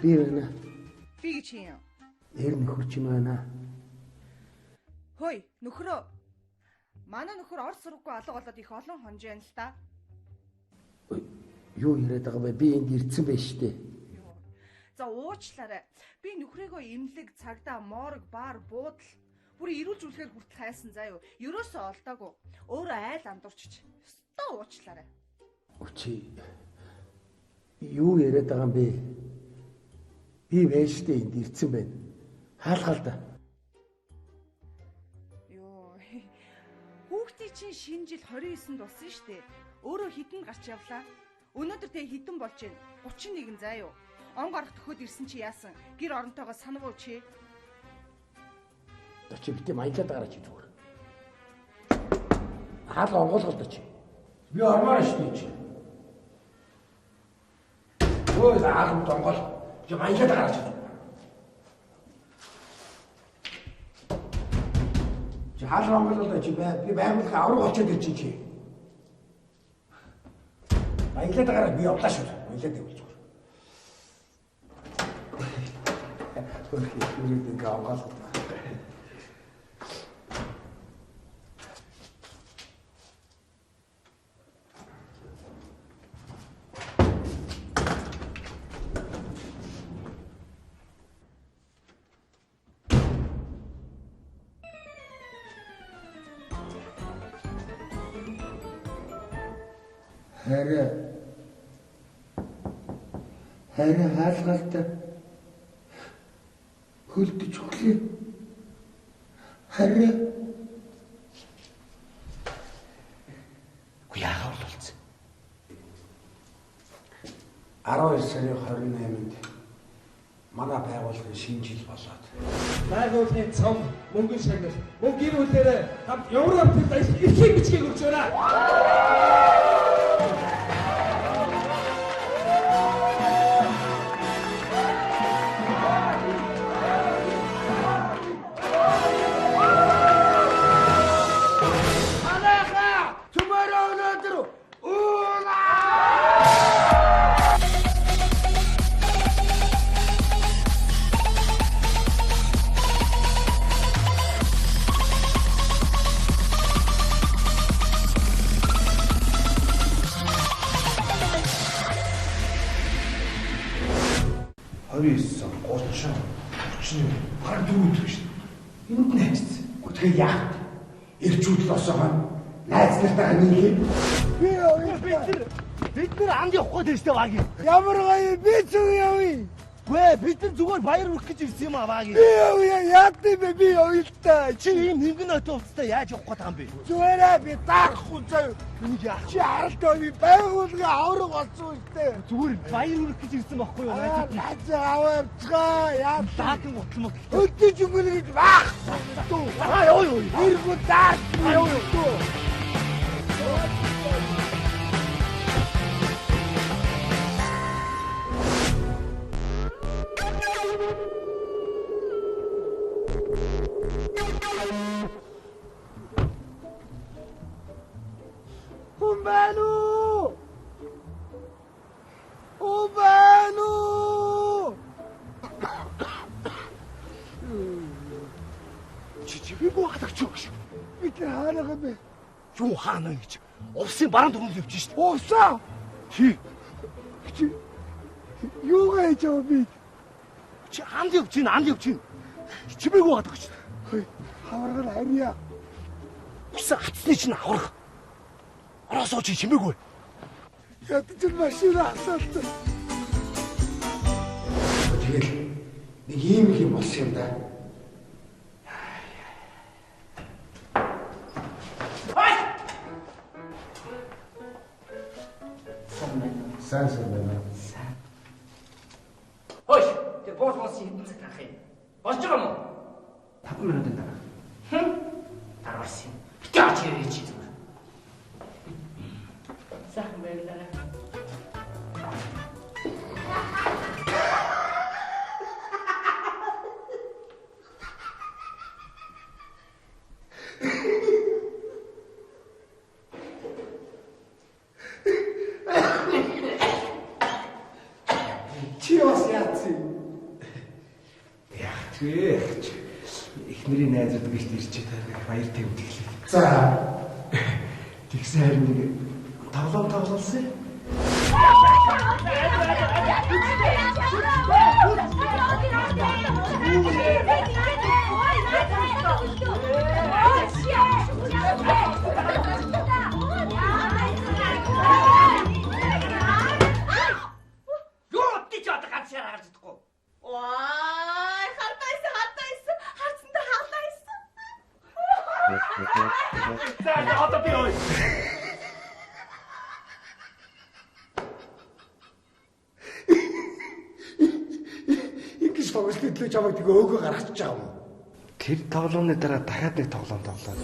Би байна. Би гэж юм. Эр нөхөр чинь байна. Хөөе, нөхрөө. Манай нөхөр ор сургаггүй алга болоод их олон хонж байна л та. Юу яриад байгаа бэ? Би энд ирсэн байж штэ. За уучлаарай. Би нөхрийгөө имлэг, цагдаа, моорог, баар, буудал бүр ирүүлж үлэхээр хүртэл хайсан заа юу. Ерөөсөө олдоогүй. Өөрөө айл андуурчиж. Өстөө уучлаарай. Өчи. Юу яриад байгаа юм бэ? Би вэштэй энд ирсэн байна. Хаалгаал да. Йоо. Хүүхдийн чинь шинэ жил 29-нд болсон шүү дээ. Өөрөө хитэн гарч явлаа. Өнөөдөр тэ хитэн болж байна. 31 заа юу. Он гарах төхөд ирсэн чи яасан? Гэр оронтойгоо санав уу чи? Чи битээ маялаад гараач зүгээр. Хаалга онгоолгол чи. Би ормоор шүү дээ чи. Ой, хаалга онгоол. Чи маялаад гараач. Чи хаалга онгоолгол чи би байгууллага авраг очоод ирж чи. Маялаад гараа би явлаа шүү. Маялаад явуулж. Үргэлж ингэ онгоолгол. Харин хаалгалтай хөлдөж өглөө. Харин яагаар болцсон? 12 сарын 28-нд манай байгууллагын шинэ жил болоод. Байгууллагын цом мөнгөн шагнал мөн гэр бүлээрээ хамт Европт их бичгийг өгч байна. Яах? Ирчүүд л осоогоо найз нартайгаа нийлээ. Бид нар анд явахгүй дэжтэй багийн. Ямар гоё би зүг явъя. Гүй бид нар зүгээр баяр хүрэх гэж ирсэн юм аа багийн. Би явъя яат бэ би явъя л та. Чи ийм хэнгэн өтө уцтай яаж явах гээд байгаа юм бэ? Зүгээрээ би даахгүй заяа. Юу яах? Чи харалтаа би байгуулгын авраг болсон үстэй. Зүгээр баяр хүрэх гэж ирсэн байхгүй юу? Найз аваарцгаа яа. Даатын гутал мөг. Өдөөж өнгөлөж баах. Аа ёо. Иргүү даа. Ёо. Umano! Umano! Чи бүү хатагч юу гэж? Би хаанаа бэ? Юу хаана гэж? Увсын баруун түмэнд явж шít. Увсаа! Чи юу гэж яв би? Чи анд явж чинь. Чи бүү хатагч. Хаваргал харьяа. Усан хатсны чинь аврах. Ороосоо чи чимээгүй. Ядаж машин асаалт. Тэгээд нэг юм болсон юм да. Сайн байна. Хөөш, тэр боос хэдэн цаг таах юм? Болж байгаа юм уу? 5 минутын дараа. Дараас юм. Битээ ач ярээ чи зүгээр. Сайхан байлаа. Чи бас яатсан? Яах вэ? Эхнэрийн найзууд гэж ирчээ та баяр тавьд эхлэв. За. Тэгсэн харин нэг тоглосон. Юу тийч одоо ганц яар гарч идэхгүй. Вай, хатайсан. Харцтай хаалайсан. За одоо би ой. Ингэж тоглолт хөдлөж аваад тэгээ өөгөө гаргачих жаа юм. Тэр тоглоомны дараа дахиад нэг тоглоом тоглоо.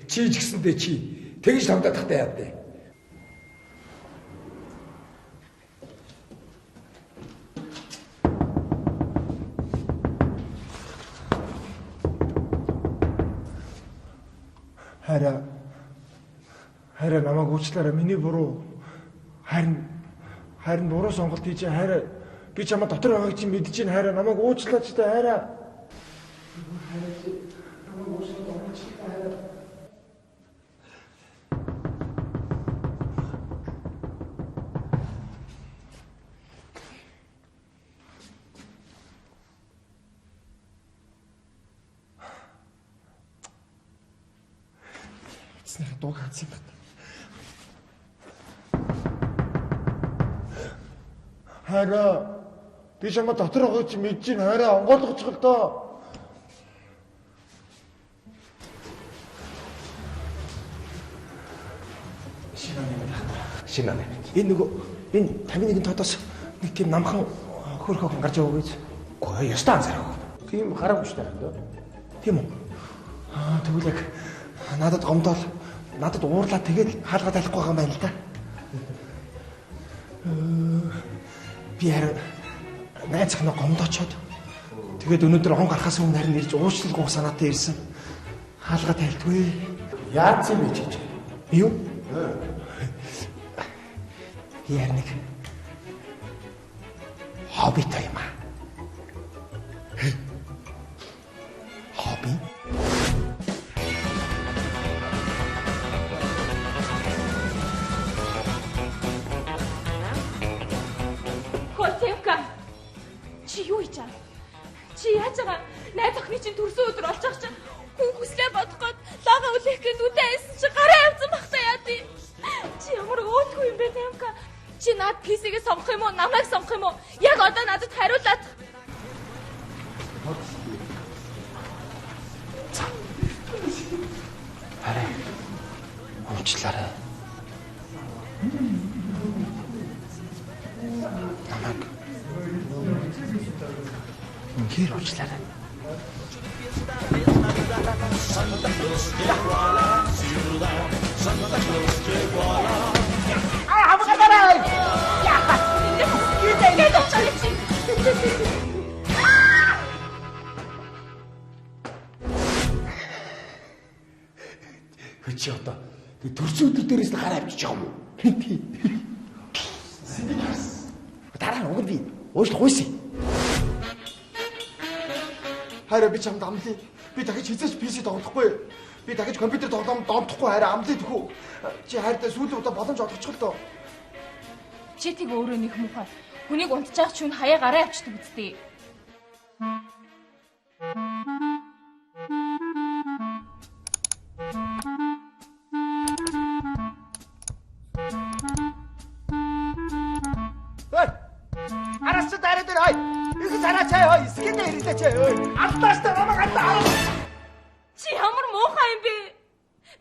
Чи ч гэсэндээ чи тэгж тавдадахтай яа дээ. Хараа намайг уучлаарай. Миний буруу. Харин буруу сонголт хийж хараа. Би чамаа дотор байгааг чи мэдэж байна. Хараа намайг уучлаач та хараа. Эцнийхээ дууг хатсан байна. Хараа би чамаа дотор байгааг чи мэдэж байна. Хараа онгойлгочих л доо. Шинэ. Энэ нөгөө энэ 51-ийн тодоос нэг тийм намхан хөрх охин гарч яваа гэж. Гой ястаа анзаарах. Тийм гараагүй шүү дээ. Тийм үү? Тэгвэл яг надад гомдоол надад уурлаа тэгээд хаалгаа талахгүй байгаа юм байна л да. Би харин найз захнаа гомдоочоод тэгээд өнөөдөр он гарахаас өмнө харин ирж уучлалгүй санаатай ирсэн. Хаалгаа тайлдгүй. Яатсан бэ чи? Юу? Яар нэг хоббитой юм аа. Хобби? Хотемка. Чи юу хийж байгаа? Чи яаж байгаа? Найз охины чинь төрсөн өдөр олж байгаа чинь хүн хүслээ бодох гээд лага үлээх гээд үдээ айсан чи гараа явцсан багтаа яа тий. Чи ямар өөдгүй юм бэ Темка? Чи над PC-гээ сонгох юм уу? Намайг сонгох юм уу? Яг одоо надад хариулаад. Хараа. Уучлаарай. Намайг үнээр уучлаарай. Чи одоо төрсөн өдөр дээрээс нь гараа авчиж байгаа юм уу? Дараа нь уг би уушлах үйсэн. Хараа би чамд амлаа. Би дахиж хизээч PC тоглохгүй. Би дахиж компьютер тоглоом донтохгүй хараа амлаа тэхүү. Чи хайртай сүүлийн удаа боломж олгочих л доо. Чи тийг өөрөө нэг муухай. Хүнийг унтчих чинь хаяа гараа авчдаг үстэй. Араас чи дараа дээр хай. Их санаа чай хай. Скин дээр ирлээ чай. Алдаач та намайг алдаа. Чи ямар муухай юм бэ?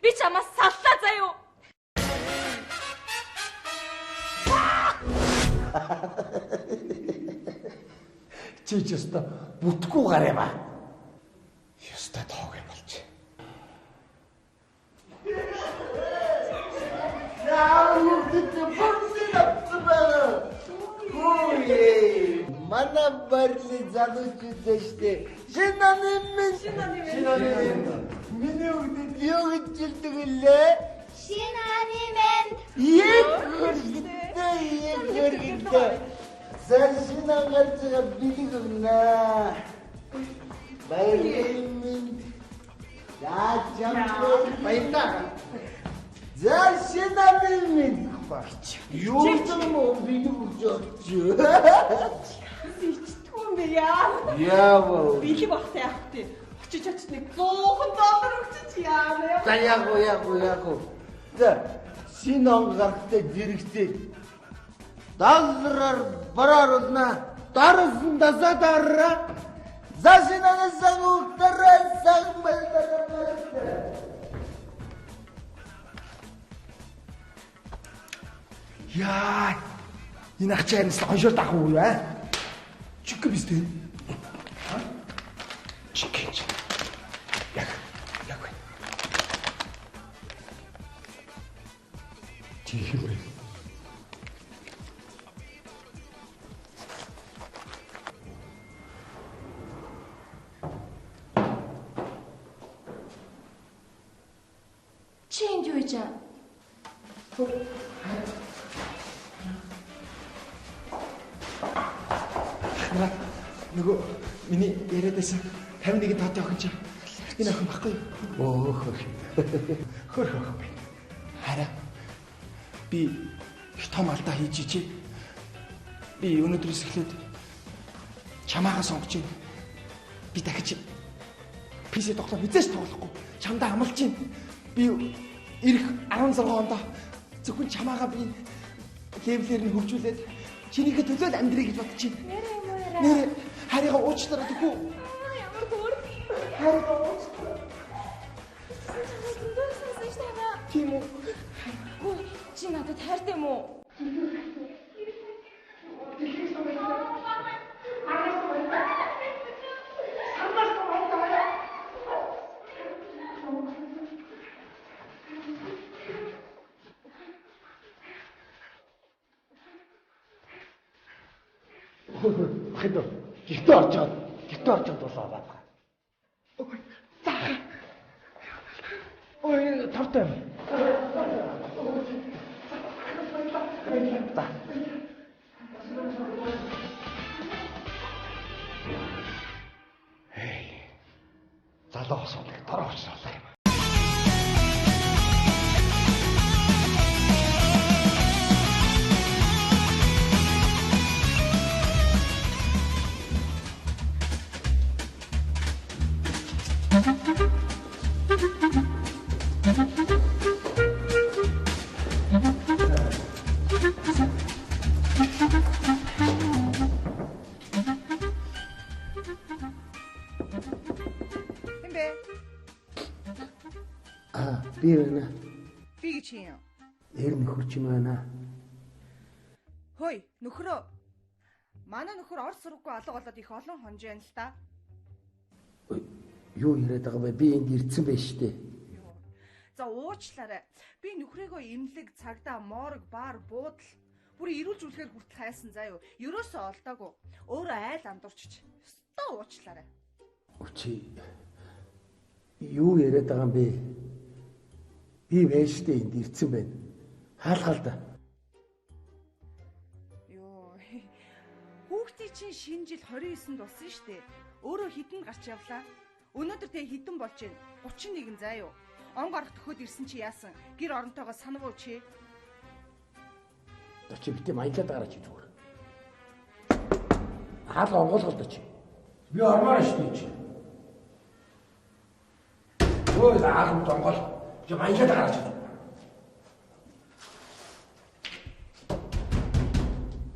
Би чамаас саллаа заяо. Чи ч ёстой бүтггүй гараа ба. Ёстой тоог юм болж. Яа, юу гэдэг манай барилын залуучууд штэ. Шинаны минь. Миний өгдөд юу гэж хэлдэг лээ? Шинаны минь. Яг хөргөдөө. Шинагаар цага бэлэг өгнө. Барилын минь. Яачаа баярлаа. Шинаны минь. Юу ч юм уу бэлэг өгч. Бичтгүн бэ яа. Яаваа. Бэлэг багтай яах вэ? Очиж нэг $100 өгч яа. За яг уу. За шинэ он гарахтай зэрэгтэй. Доллараар барааруулна. Дарсан дасадараа. За шинэ сагуутараа сагмалдараа. Яа. Энэ ачаанаас оншоор дагуу юу аа? Чиг биз дээ. Чиг. Яг. Чиг юм. Чи юу гэж? Нөгөө миний яриад байсан 51 тоотой охин чинь энэ охин баггүй юу? Хөр байна. Хараа. Би их том алдаа хийж ичээ. Би өнөөдрөөс эхлээд чамаагаа сонгож байна. Би дахиж PC тоглох хизээш тоглохгүй. Чамдаа амлаж байна. Би ирэх 16 онд зөвхөн чамаагаа би левлээр нь хөгжүүлээд чинийхээ төлөө амьдрий гэж бодож байна. Нэр харига уучлаарай гэхгүй. Ямар өөр. Харига уучлаарай. Тийм үү? Хөө чи надад хайртай юм уу? Хэдөө гитэ орж чад болоо баха. Ой, тавтай. Залуу асуудал дараа очруулаа юм. Би байна. Би гэж юм. Эр нөхөр чи байна. Хөөе, нөхрөө. Манай нөхөр ор сургаггүй алга болоод их олон хонж байна л та. Юу яриад байгаа вэ? Би энд ирдсэн байж штэ. За уучлаарай. Би нөхрийгөө имлэг, цагдаа, морг, бар, буудал бүр эрүүл зүйлхээр хүртэл хайсан заа юу. Ерөөсөө олдоогүй. Өөрөө айл андуурчиж. Өстөө уучлаарай. Чи юу яриад байгаа юм бэ? Би вэштэй энд ирдсэн байна. Хаалгаал да. Йоо. Хүүхдийн чинь шинэ жил 29-нд болсон шүү дээ. Өөрөө хідэн гарч явлаа. Өнөөдөр тэ хідэн болж байна. 31 заа юу. Он гарах төхөд ирсэн чи яасан? Гэр оронтойгоо санав уу чи? Чи битээ маялаад гараач зүгээр. Хаалга онгоолгол да чи. Би ормоор шүү дээ чи. Ой, хаалга онгол. Чи маялаад гараач.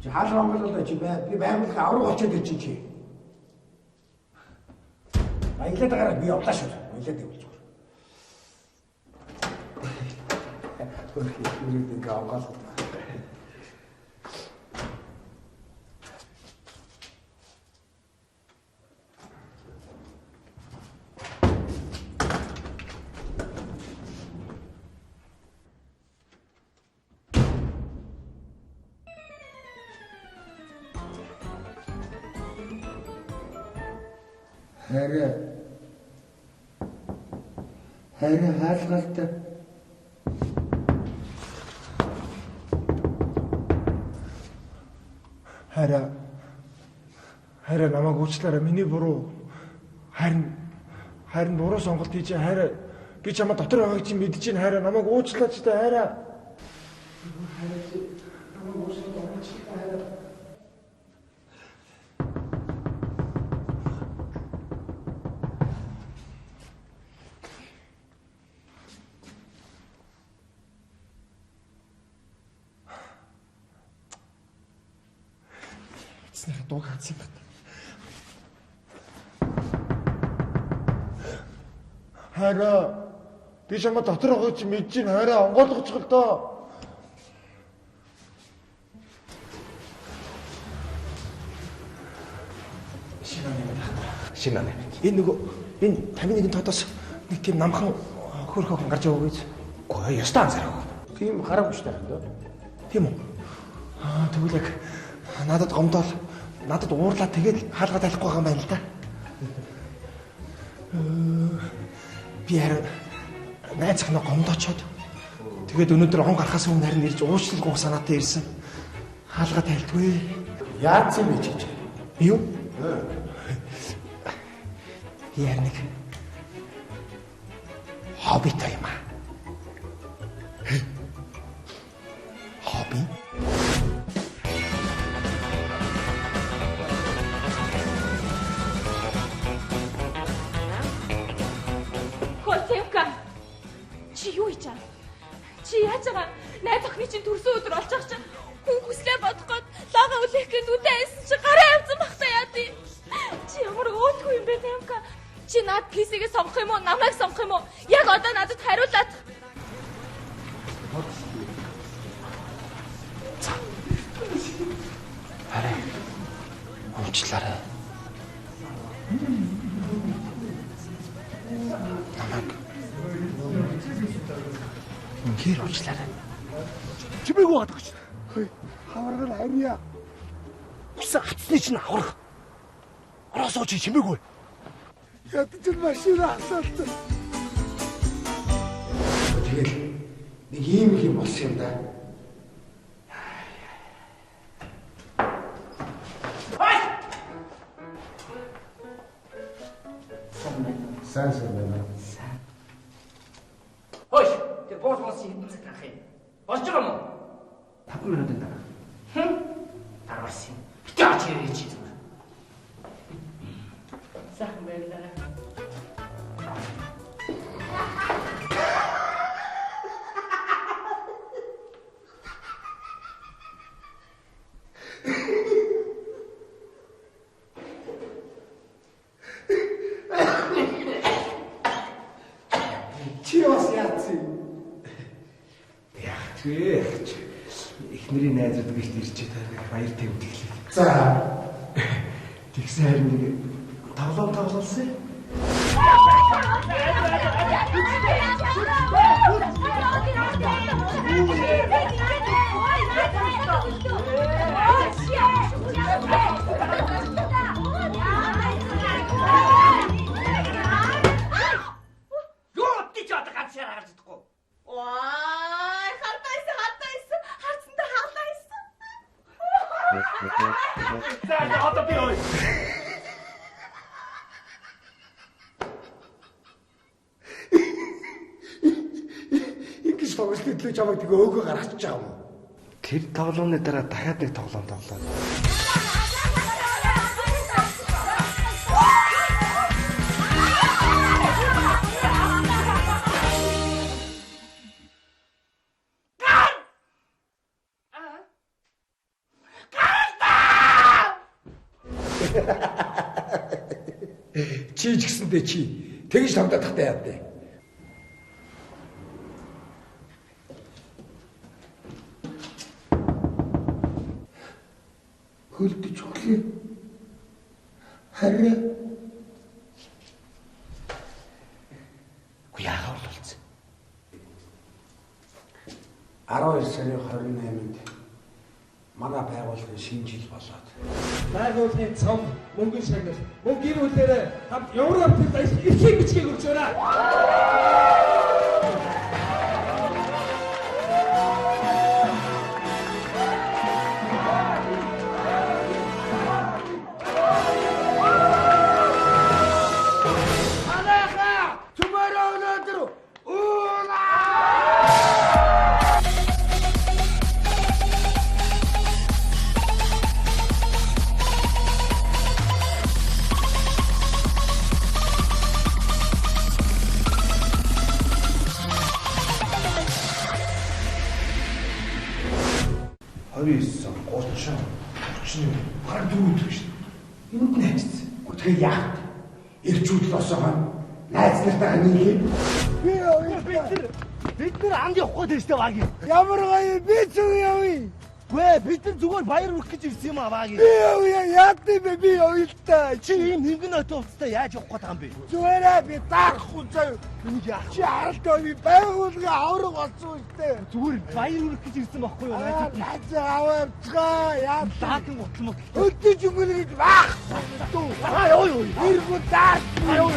Чи хаалга онгоолгол да чи би байнга авраг очоод ир чи. Маялаад гараа би явлаа шүү. Маялаад явуул зүгээр. Хөрх ирээд ингээ онгоолгол. Хараа хаалгалтай. Хараа намайг уучлаарай. Миний буруу. Харин буруу сонголт хийж хараа би чамаа дотор байгааг чи мэдэж чинь хараа намайг уучлаач та хараа. Эцнийхээ дууг хаацсан байна. Хараа би чамаа дотор байгааг чи мэдэж чинь хараа онгойлгоч л доо. Шинэ. Энэ 51 тодос нэг тийм намхан хөрхөн гарч яваа гэж. Гоо ёстой анзаарах. Тийм хараагүй шүү дээ. Тийм үү? Тэгвэл яг надад гомдоол надад уурлаа тэгээд хаалгаа талахгүй байгаа юм байна л да. Би харин найз захнаа гомдоочоод тэгээд өнөөдөр он гарахаас өмнө харин ирж уучлалгүй санаатай ирсэн. Хаалгаа тайлтгүй. Яац юм бэ чи? Юу? Яар нэг хоббитой юм аа. Хобби? Хотевка. Чи юу хийж байгаа? Чи яаж байгаа? Найз охины чинь төрсөн өдөр олж байгаа чинь хүн хүслээ бодоход лага үлээх гээд үдээ айсан чи гараа авсан бахта яа тий. Чи ямар өөдгүй юм бэ Темка? Чи над PC-гээ сонгох юм уу? Намайг сонгох юм уу? Яг одоо надад хариулаад. Хараа. Уучлаарай. Намайг. Үнээр уучлаарай. Чимээг угаад өгч. Хаваргал харьяа. Усан хатсны чинь аврах. Ороосоо чи чимээгүй. Ядаж машина асаалт. Тэгэл нэг юм болсон юм да. Сайн байна. Хөөш, тэр боос хэдэн цаг гах юм? Болж байгаа юм уу? 5 минутын дараа. Дараарсан. Битгаач ирээч зүгээр. Сайхан байлаа. Чи бас яац юм? Эхнэрийн найзууд гэрт ирж байгаа баяр тавьд эхлэв. За. Тэгсэн харин нэг тоглоулсан. Юу ти ч одоо ганц шар харж чадахгүй. Вай, хатайсан. Харцанда хаалайсан. За одоо би ой. Ингээс тоглолт төлөө чамайг тэгээ өөгөө гаргачих жаа юм. Тэр тоглооны дараа дахиад нэг тоглоом тоглоо. Чи ч гэсэндээ чи тэгж тоглоод тахтай яа дээ. Хөлдөж өглөө. Хараа. Яагаад болцсон? 12 сарын 28-нд Манай байгууллагын шинэ жил болоод. Байгууллагын цом мөнгөн шагнал мөн гэр бүлээрээ хамт Европт эрхийн бичгийг өгч байна. Юунд найз? Өтгөө яах вэ? Ирчүүд л осоогоо найз нартайгаа нийлээ. Бид нар анд явахгүй дэжтэй багийн. Ямар гоё би зүг явъя. Гүй бид нар зүгээр баяр хүрэх гэж ирсэн юм аа багийн. Би явъя яатны би явъя та. Чи ийм нэгэн өтөвцтэй яаж явах гээд байгаа юм бэ? Зүгээрээ би даахгүй заяа. Чи харалтаа би байгуулгын авраг болсон үстэй. Зүгээр баяр хүрэх гэж ирсэн байхгүй юу? Найз аваарцгаа яа Даатын готлмог. өдөрч өнгөлөж баах. Аа ёо. Иргүү даа. Ёо.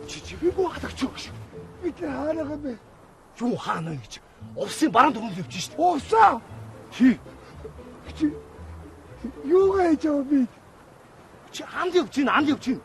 Чи юу хадагч юу гэж? Би хаанаага бэ. Юу хаана гэж? Увсын баруун түрүүнд явж шít. Усаа. Чи Юу гэж яа би? чи анд явж чинь анд явж чинь.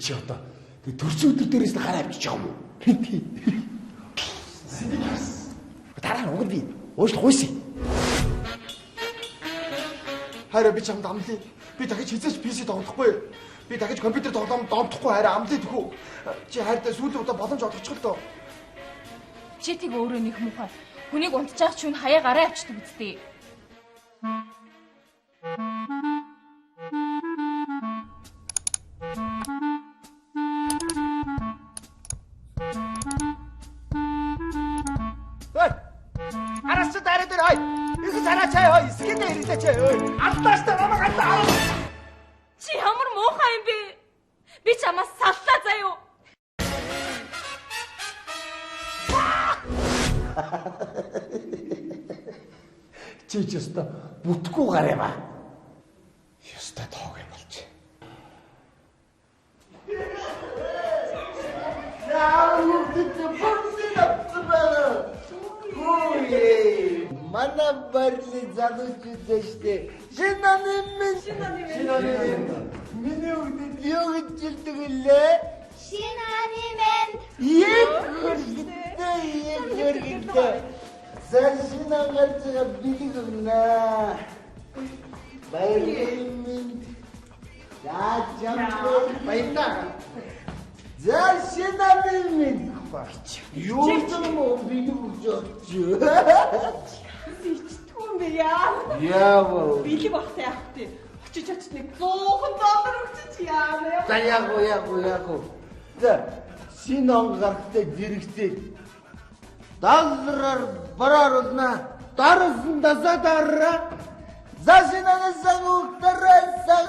Чи одоо төрсөн өдөр дээрээс нь гараа авчиж байгаа юм уу? Дараа нь угад би уушлах хойсон. Хараа би чамд амлаа. Би дахиж хизээч PC тоглохгүй. Би дахиж компьютер тоглоом донтохгүй хараа амлаа тэхүү. Чи хайртай сүүлийн удаа боломж олгочих л доо. Чи тийг өөрөө нэг муухай. Хүнийг унтчих ч хүн хаяа гараа авчдаг үстэй. Араас чи дараа дээр хай. Их цараа чай хой. Скиндэ ирэлээ чай. Алтааш та намайг алдаа. Чи ямар муухай юм бэ? Би чамаас саллаа заяа. Чи ч ёстой бүтггүй гараа ба. Ёстой тоог юм болж. Mana barli zanuçudeşti. Şinanemin. Mini diyor gittiğinde. Şinanemin. Yek gitti. Sen şinanemin biliyorum na. Bayılımın. Ya canım. Bayılma. Sen şinanemin. Yurdum o benim çocukçu. Түн бэ яа. Яава. Били багтай яахт. Очиж очиж нэг $100 өгчих яа. За яг. За шинэ он гарахтай зэрэгтэй. Далраар бараар улна. Дарсан дасаа дараа. За шинэ анасаа угтараа сан